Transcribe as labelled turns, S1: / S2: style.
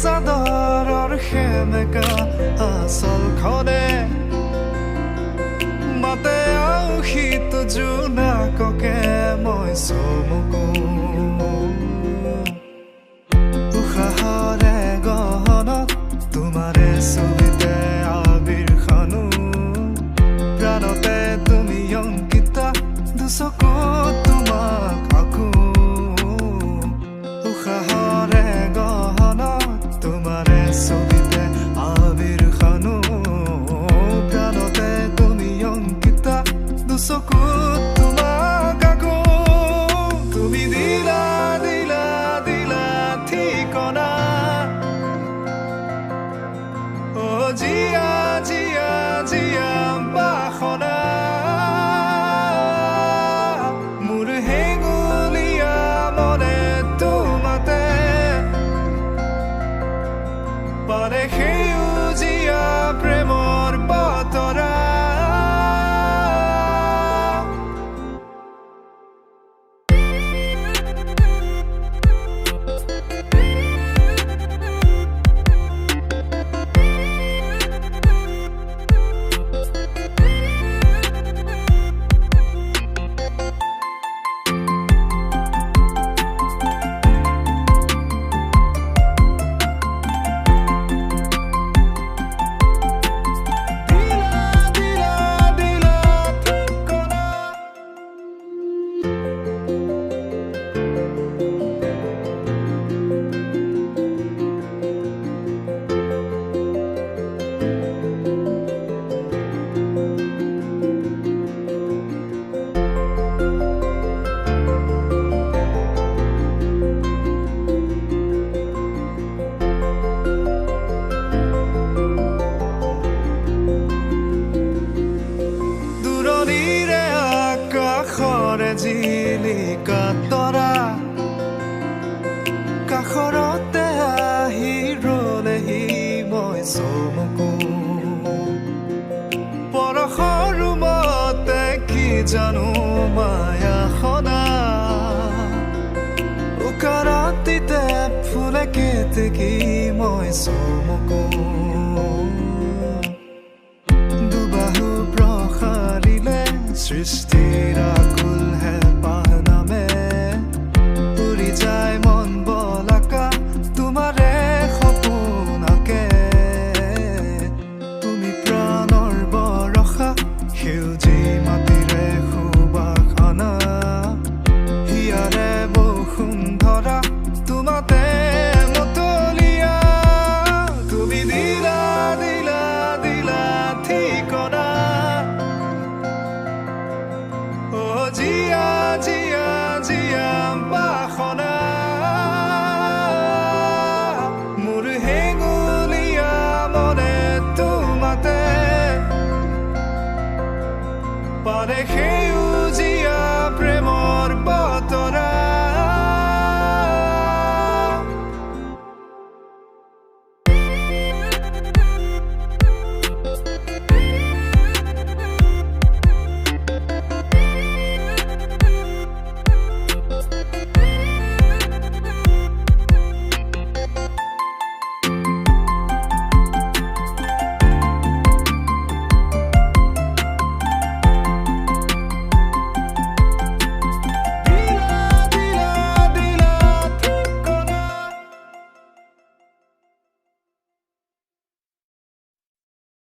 S1: চাদৰৰ খেমেকা আচল খনে মাতে আউসিত জোনাককে মই চমকো উশাহৰে গহনত তোমাৰে ছবিতে আবিৰ খানো প্ৰাণতে তুমি অংকিতা দুচকুত তোমাক আকো উশাহৰে তোমারে ছবিতে আবির খানো প্রাণতে তুমি অঙ্কিতা দুচকুত তোমাক আকো তুমি দিলা দিলা দিলা ঠিকনা ও জিয়া জিয়া জিয়া বাসনা মোৰ হেঙুলীয়া মনে তোমাতে পাৰে সেউজীয়া প্ৰেমৰ বতৰা জিলিকা তৰা কাষৰতে আহি ৰলেহি মই চমকো পৰশৰ ৰুমতে কি জানো মায়া সদা উকাৰতিতে ফুলে কেতেকি মই চমকো দুবাহু প্ৰসাৰিলে সৃষ্টিৰ আকুল হেঁপাহ নামে উৰি যায় মন বলাকা তোমাৰে সপোনকে তুমি প্ৰাণৰ বৰষা সেউজী মাটিৰে সুবাসনা হিয়াৰে বসুন্ধৰা তোমাতে মতলীয়া তুমি দিলা দিলা দিলা ঠিকনা ও জিয়া জিয়া জিয়া বাসনা মোৰ হেঙুলীয়া মনে তোমাতে পাৰে